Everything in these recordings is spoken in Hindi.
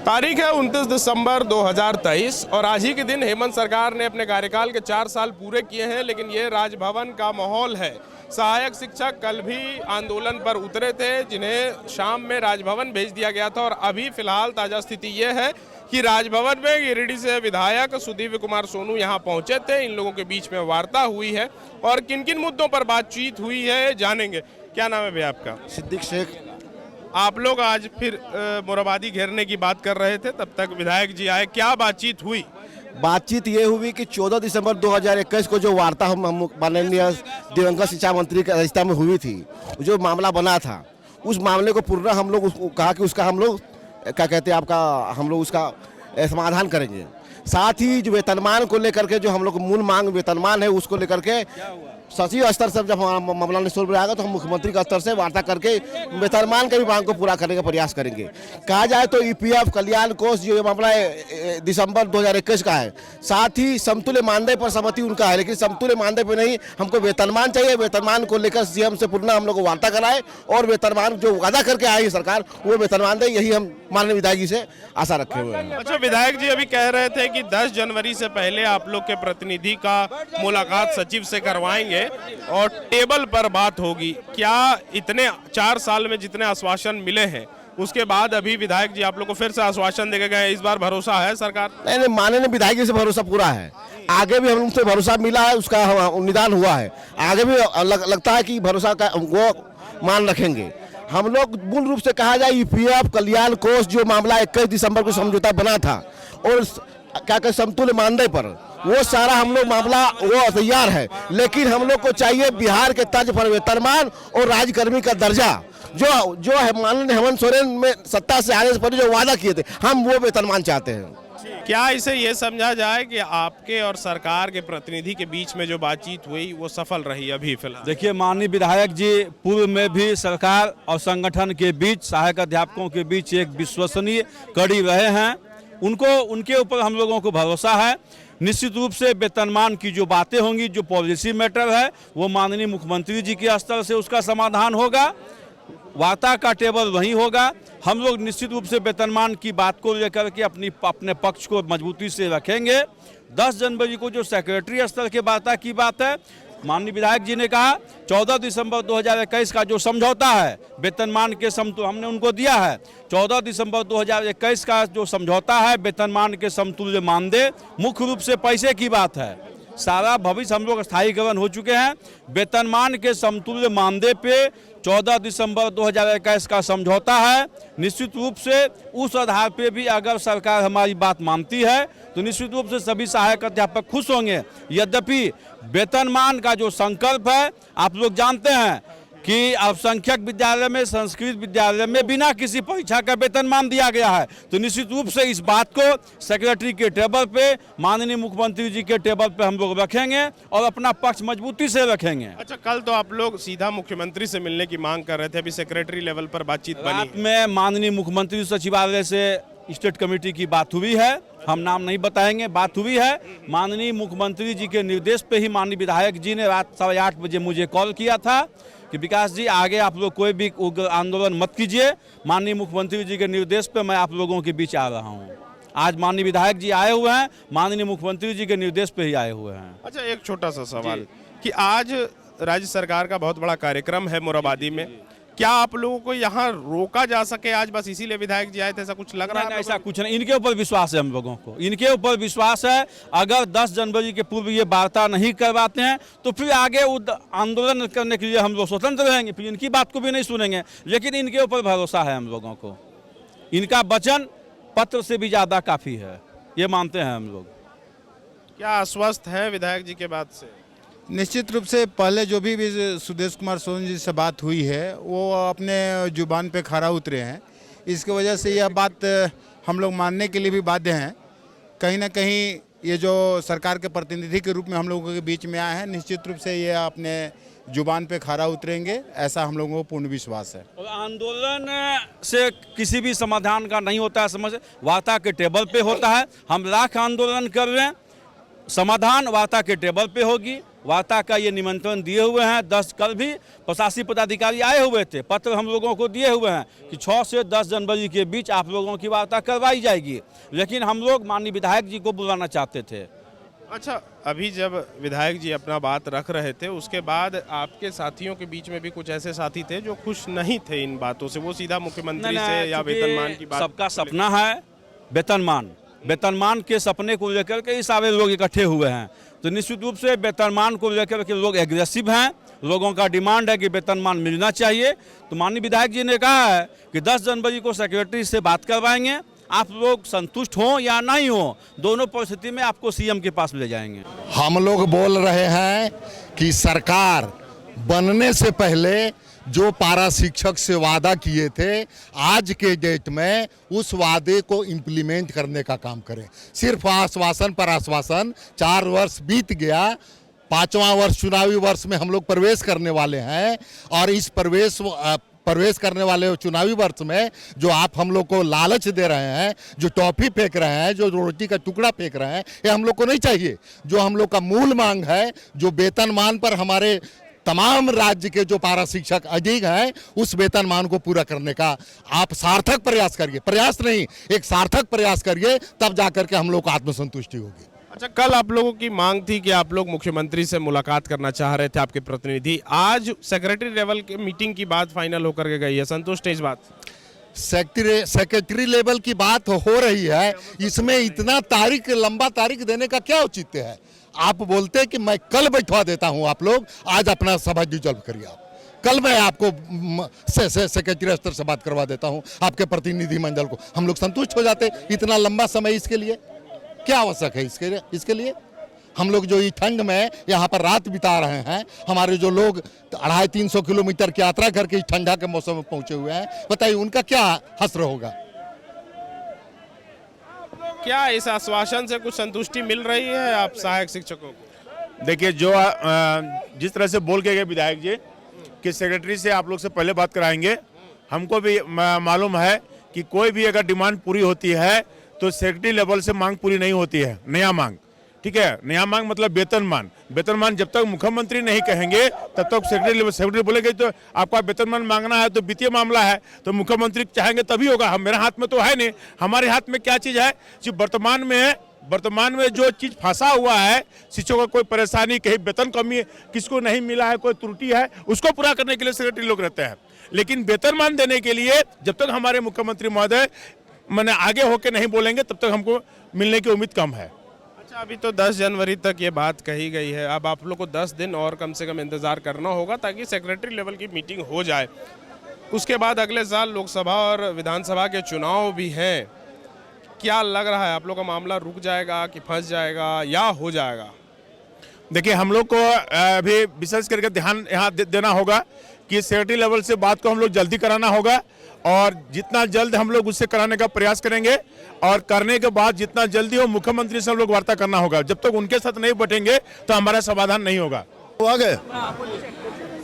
तारीख है 29 दिसंबर 2023 और आज ही के दिन हेमंत सरकार ने अपने कार्यकाल के 4 साल पूरे किए हैं। लेकिन ये राजभवन का माहौल है। सहायक शिक्षक कल भी आंदोलन पर उतरे थे, जिन्हें शाम में राजभवन भेज दिया गया था। और अभी फिलहाल ताज़ा स्थिति ये है कि राजभवन में गिरिडीह से विधायक सुदीव्य कुमार सोनू यहाँ पहुँचे थे। इन लोगों के बीच में वार्ता हुई है और किन किन मुद्दों पर बातचीत हुई है जानेंगे। क्या नाम है भैया आपका? सिद्दीक शेख। आप लोग आज फिर मोराबादी घेरने की बात कर रहे थे, तब तक विधायक जी आए, क्या बातचीत हुई? बातचीत ये हुई कि 14 दिसंबर 2021 को जो वार्ता हम माननीय दिवंगत शिक्षा मंत्री की अध्यक्षता में हुई थी, जो मामला बना था, उस मामले को पूर्ण हम लोग कहा कि उसका हम लोग क्या कहते हैं आपका हम लोग उसका समाधान करेंगे। साथ ही जो वेतनमान को लेकर के जो हम लोग मूल मांग वेतनमान है उसको लेकर के सचिव स्तर से जब हमारा मामला निशुल्क में आएगा तो हम मुख्यमंत्री का स्तर से वार्ता करके वेतनमान के भी मांग को पूरा करने का प्रयास करेंगे। कहा जाए तो ईपीएफ कल्याण कोष जो मामला है दिसंबर 2021 का है, साथ ही समतुल्य मानदेय पर सहमति उनका है, लेकिन समतुल्य मानदेय पर नहीं, हमको वेतनमान चाहिए। वेतनमान को लेकर सीएम से पूर्ण हम लोग वार्ता कराए और वेतनमान जो वादा करके आई है सरकार वो वेतनमान दे, यही हम माननीय विधायक जी से आशा रखे हुए हैं। अच्छा, विधायक जी अभी कह रहे थे कि 10 जनवरी से पहले आप लोग के प्रतिनिधि का मुलाकात सचिव से करवाएंगे और टेबल पर बात होगी। क्या इतने 4 साल में जितने आश्वासन मिले हैं उसके बाद अभी विधायक जी आप लोग को फिर से आश्वासन देके गए, इस बार भरोसा है सरकार? नहीं, माननीय विधायक जी से भरोसा पूरा है। आगे भी हमसे भरोसा मिला है, उसका निदान हुआ है। आगे भी लगता है कि भरोसा का वो मान रखेंगे। हम लोग मूल रूप से कहा जाए ईपीएफ कल्याण कोष जो मामला 21 दिसंबर को समझौता बना था और क्या कहते समतुल्य मानदेय पर, वो सारा हम लोग मामला वो तैयार है। लेकिन हम लोग को चाहिए बिहार के तर्ज पर वेतनमान और राज्यकर्मी का दर्जा, जो है माननीय हेमंत सोरेन में सत्ता से आने से पहले जो वादा किए थे, हम वो वेतनमान चाहते हैं। क्या इसे ये समझा जाए कि आपके और सरकार के प्रतिनिधि के बीच में जो बातचीत हुई वो सफल रही अभी फिलहाल? देखिए, माननीय विधायक जी पूर्व में भी सरकार और संगठन के बीच, सहायक अध्यापकों के बीच एक विश्वसनीय कड़ी रहे हैं। उनके ऊपर हम लोगों को भरोसा है। निश्चित रूप से वेतनमान की जो बातें होंगी, जो पॉलिसी मैटर है, वो माननीय मुख्यमंत्री जी के स्तर से उसका समाधान होगा। वार्ता का टेबल वहीं होगा। हम लोग निश्चित रूप से वेतनमान की बात को लेकर के अपने पक्ष को मजबूती से रखेंगे। 10 जनवरी को जो सेक्रेटरी स्तर के वार्ता की बात है, माननीय विधायक जी ने कहा 14 दिसंबर 2021 का जो समझौता है वेतनमान के समतुल्य हमने उनको दिया है। 14 दिसंबर 2021 का जो समझौता है वेतनमान के समतुल्य मानदेय, मुख्य रूप से पैसे की बात है। सारा भविष्य हम लोग स्थायीकरण हो चुके हैं। वेतनमान के समतुल्य मानदेय पे 14 दिसंबर 2021 का समझौता है। निश्चित रूप से उस आधार पे भी अगर सरकार हमारी बात मानती है तो निश्चित रूप से सभी सहायक अध्यापक खुश होंगे। यद्यपि वेतनमान का जो संकल्प है, आप लोग जानते हैं कि अल्पसंख्यक विद्यालय में, संस्कृत विद्यालय में बिना किसी परीक्षा का वेतनमान दिया गया है। तो निश्चित रूप से इस बात को सेक्रेटरी के टेबल पे, माननीय मुख्यमंत्री जी के टेबल पे हम लोग रखेंगे और अपना पक्ष मजबूती से रखेंगे। अच्छा, कल तो आप लोग सीधा मुख्यमंत्री से मिलने की मांग कर रहे थे, अभी सेक्रेटरी लेवल पर बातचीत बनी? रात में माननीय मुख्यमंत्री सचिवालय से स्टेट कमेटी की बात हुई है, हम नाम नहीं बताएंगे, बात हुई है। माननीय मुख्यमंत्री जी के निर्देश पे ही माननीय विधायक जी ने रात 8:15 बजे मुझे कॉल किया था कि विकास जी आगे आप लोग कोई भी उग्र आंदोलन मत कीजिए, माननीय मुख्यमंत्री जी के निर्देश पे मैं आप लोगों के बीच आ रहा हूँ। आज माननीय विधायक जी आए हुए हैं, माननीय मुख्यमंत्री जी के निर्देश पे ही आए हुए हैं। अच्छा, एक छोटा सा सवाल कि आज राज्य सरकार का बहुत बड़ा कार्यक्रम है मोराबादी में, क्या आप लोगों को यहाँ रोका जा सके आज बस इसीलिए विधायक जी आए थे, ऐसा कुछ लग रहा है? ऐसा कुछ नहीं, इनके ऊपर विश्वास है हम लोगों को, इनके ऊपर विश्वास है। अगर 10 जनवरी के पूर्व ये वार्ता नहीं करवाते हैं तो फिर आगे आंदोलन करने के लिए हम लोग स्वतंत्र रहेंगे, फिर इनकी बात को भी नहीं सुनेंगे। लेकिन इनके ऊपर भरोसा है हम लोगों को, इनका वचन पत्र से भी ज़्यादा काफ़ी है, ये मानते हैं हम लोग। क्या आश्वस्त हैं विधायक जी के बात से? निश्चित रूप से पहले जो भी सुदेश कुमार सोनू जी से बात हुई है वो अपने जुबान पे खरा उतरे हैं। इसकी वजह से यह बात हम लोग मानने के लिए भी बाध्य हैं। कहीं ना कहीं ये जो सरकार के प्रतिनिधि के रूप में हम लोगों के बीच में आए हैं, निश्चित रूप से ये अपने जुबान पे खरा उतरेंगे, ऐसा हम लोगों को पूर्ण विश्वास है। और आंदोलन से किसी भी समाधान का नहीं होता है, समझ वार्ता के टेबल पे होता है। हम लाख आंदोलन कर रहे हैं, समाधान वार्ता के टेबल पे होगी। वार्ता का ये निमंत्रण दिए हुए हैं। 10 कल भी प्रशासनिक पदाधिकारी आए हुए थे, पत्र हम लोगों को दिए हुए हैं कि 6 से 10 जनवरी के बीच आप लोगों की वार्ता करवाई जाएगी, लेकिन हम लोग माननीय विधायक जी को बुलाना चाहते थे। अच्छा, अभी जब विधायक जी अपना बात रख रहे थे उसके बाद आपके साथियों के बीच में भी कुछ ऐसे साथी थे जो खुश नहीं थे इन बातों से, वो सीधा मुख्यमंत्री से या वेतनमान की बात। सबका सपना है वेतनमान के सपने को लेकर के ही सारे लोग इकट्ठे हुए हैं। तो निश्चित रूप से वेतनमान को लेकर के लोग एग्रेसिव हैं, लोगों का डिमांड है कि वेतनमान मिलना चाहिए। तो माननीय विधायक जी ने कहा है कि 10 जनवरी को सेक्रेटरी से बात करवाएंगे, आप लोग संतुष्ट हों या नहीं हो, दोनों परिस्थिति में आपको सीएम के पास ले जाएंगे। हम लोग बोल रहे हैं कि सरकार बनने से पहले जो पारा शिक्षक से वादा किए थे, आज के डेट में उस वादे को इम्प्लीमेंट करने का काम करें। सिर्फ आश्वासन पर आश्वासन, 4 वर्ष बीत गया, 5वां वर्ष चुनावी वर्ष में हम लोग प्रवेश करने वाले हैं और इस प्रवेश करने वाले चुनावी वर्ष में जो आप हम लोग को लालच दे रहे हैं, जो टॉफी फेंक रहे हैं, जो रोटी का टुकड़ा फेंक रहे हैं, ये हम लोग को नहीं चाहिए। जो हम लोग का मूल मांग है, जो वेतनमान पर हमारे तमाम राज्य के जो पारा शिक्षक अधिक हैं, उस वेतनमान को पूरा करने का आप सार्थक प्रयास करिए, प्रयास नहीं एक सार्थक प्रयास करिए, तब जाकर के हम लोग को आत्मसंतुष्टि होगी। अच्छा, कल आप लोगों की मांग थी कि आप लोग मुख्यमंत्री से मुलाकात करना चाह रहे थे, आपके प्रतिनिधि। आज सेक्रेटरी लेवल की मीटिंग की बात फाइनल होकर के गई है, संतुष्ट है इस बात? सेक्रेटरी लेवल की बात हो रही है, इसमें इतना लंबा तारीख देने का क्या औचित्य है? आप बोलते हैं कि मैं कल बैठवा देता हूं, आप लोग आज अपना सभा डिजॉल्व करिए। आप कल मैं आपको सेक्रेटरी स्तर से बात करवा देता हूं, आपके प्रतिनिधि मंडल को, हम लोग संतुष्ट हो जाते। इतना लंबा समय इसके लिए क्या आवश्यक है? इसके लिए हम लोग जो ठंड में यहाँ पर रात बिता रहे हैं, हमारे जो लोग 250-300 किलोमीटर की यात्रा करके इस ठंडा के मौसम में पहुंचे हुए हैं, बताइए उनका क्या हश्र होगा? क्या इस आश्वासन से कुछ संतुष्टि मिल रही है आप सहायक शिक्षकों को? देखिए, जो जिस तरह से बोल के गए विधायक जी कि सेक्रेटरी से आप लोग से पहले बात कराएंगे, हमको भी मालूम है कि कोई भी अगर डिमांड पूरी होती है तो सेक्रेटरी लेवल से मांग पूरी नहीं होती है। नया मांग, ठीक है, नया मांग मतलब वेतनमान जब तक मुख्यमंत्री नहीं कहेंगे तब तक सेक्रेटरी बोलेंगे तो आपका वेतनमान मांगना है तो वित्तीय मामला है, तो मुख्यमंत्री चाहेंगे तभी होगा। हम मेरे हाथ में तो है नहीं, हमारे हाथ में क्या चीज़ है जो वर्तमान में जो चीज़ फंसा हुआ है, शिक्षकों को कोई परेशानी, कहीं वेतन कमी किसको नहीं मिला है, कोई त्रुटि है, उसको पूरा करने के लिए सेक्रेटरी लोग रहते हैं। लेकिन वेतनमान देने के लिए जब तक हमारे मुख्यमंत्री महोदय मैंने आगे होके नहीं बोलेंगे तब तक हमको मिलने की उम्मीद कम है। अच्छा, अभी तो 10 जनवरी तक ये बात कही गई है, अब आप लोग को 10 दिन और कम से कम इंतजार करना होगा ताकि सेक्रेटरी लेवल की मीटिंग हो जाए। उसके बाद अगले साल लोकसभा और विधानसभा के चुनाव भी हैं। क्या लग रहा है, आप लोग का मामला रुक जाएगा कि फंस जाएगा या हो जाएगा? देखिए, हम लोग को अभी विशेष करके ध्यान यहाँ देना होगा कि सेक्रेटरी लेवल से बात को हम लोग जल्दी कराना होगा और जितना जल्द हम लोग उससे कराने का प्रयास करेंगे और करने के बाद जितना जल्दी हो मुख्यमंत्री से हम लोग वार्ता करना होगा। जब तक उनके साथ नहीं बैठेंगे तो हमारा समाधान नहीं होगा। आगे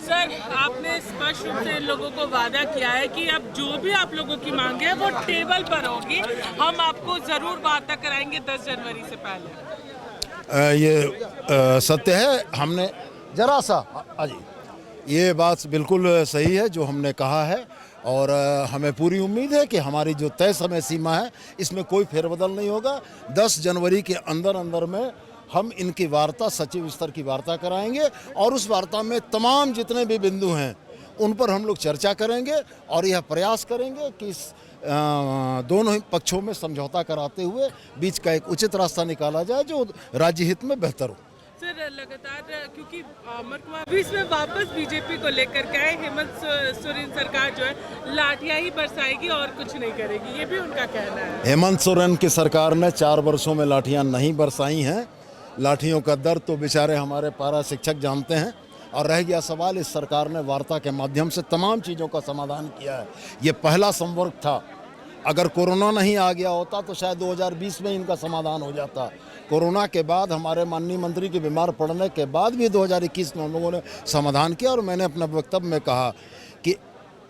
सर, आपने स्पष्ट रूप से लोगों को वादा किया है कि अब जो भी आप लोगों की मांग है वो टेबल पर होगी, हम आपको जरूर वार्ता कराएंगे 10 जनवरी से पहले। ये सत्य है, हमने जरा सा अजी ये बात बिल्कुल सही है जो हमने कहा है और हमें पूरी उम्मीद है कि हमारी जो तय समय सीमा है इसमें कोई फेरबदल नहीं होगा। 10 जनवरी के अंदर में हम इनकी वार्ता, सचिव स्तर की वार्ता कराएंगे और उस वार्ता में तमाम जितने भी बिंदु हैं उन पर हम लोग चर्चा करेंगे और यह प्रयास करेंगे कि दोनों ही पक्षों में समझौता कराते हुए बीच का एक उचित रास्ता निकाला जाए जो राज्य हित में बेहतर हो। सर, लगातार क्योंकि अमर कुमार भी इसमें वापस बीजेपी को लेकर के आए, हेमंत सोरेन सरकार जो है लाठियां ही बरसाएगी और कुछ नहीं करेगी, ये भी उनका कहना है। हेमंत सोरेन की सरकार ने 4 वर्षों में लाठियां नहीं बरसाई हैं। लाठियों का दर्द तो बेचारे हमारे पारा शिक्षक जानते हैं और रह गया सवाल, इस सरकार ने वार्ता के माध्यम से तमाम चीज़ों का समाधान किया है। ये पहला संवर्ग था, अगर कोरोना नहीं आ गया होता तो शायद 2020 में इनका समाधान हो जाता। कोरोना के बाद हमारे माननीय मंत्री के बीमार पड़ने के बाद भी 2021 में हम लोगों ने समाधान किया और मैंने अपने वक्तव्य में कहा कि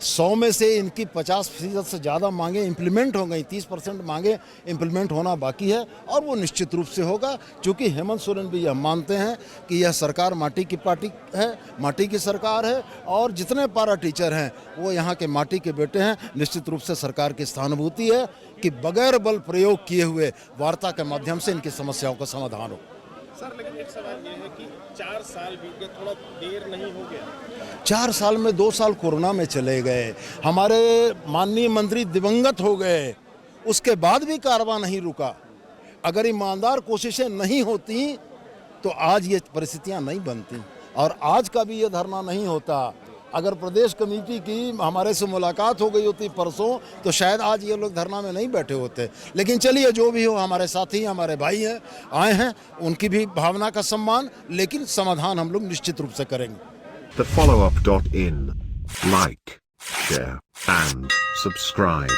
100 में से इनकी 50% से ज़्यादा मांगे इम्प्लीमेंट हो गई, 30% मांगे इम्प्लीमेंट होना बाकी है और वो निश्चित रूप से होगा, क्योंकि हेमंत सोरेन भी यह मानते हैं कि यह सरकार माटी की पार्टी है, माटी की सरकार है और जितने पारा टीचर हैं वो यहाँ के माटी के बेटे हैं। निश्चित रूप से सरकार की सहानुभूति है कि बगैर बल प्रयोग किए हुए वार्ता के माध्यम से इनकी समस्याओं का समाधान हो। सर लेकिन एक सवाल ये है कि 4 साल बीत गए, थोड़ा देर नहीं हो गया? 4 साल में 2 साल कोरोना में चले गए, हमारे माननीय मंत्री दिवंगत हो गए, उसके बाद भी कारवां नहीं रुका। अगर ईमानदार कोशिशें नहीं होती तो आज ये परिस्थितियां नहीं बनती और आज का भी ये धरना नहीं होता। अगर प्रदेश कमेटी की हमारे से मुलाकात हो गई होती परसों तो शायद आज ये लोग धरना में नहीं बैठे होते। लेकिन चलिए जो भी हो, हमारे साथी हमारे भाई हैं, आए हैं, उनकी भी भावना का सम्मान, लेकिन समाधान हम लोग निश्चित रूप से करेंगे। thefollowup.in. Like, share, and subscribe.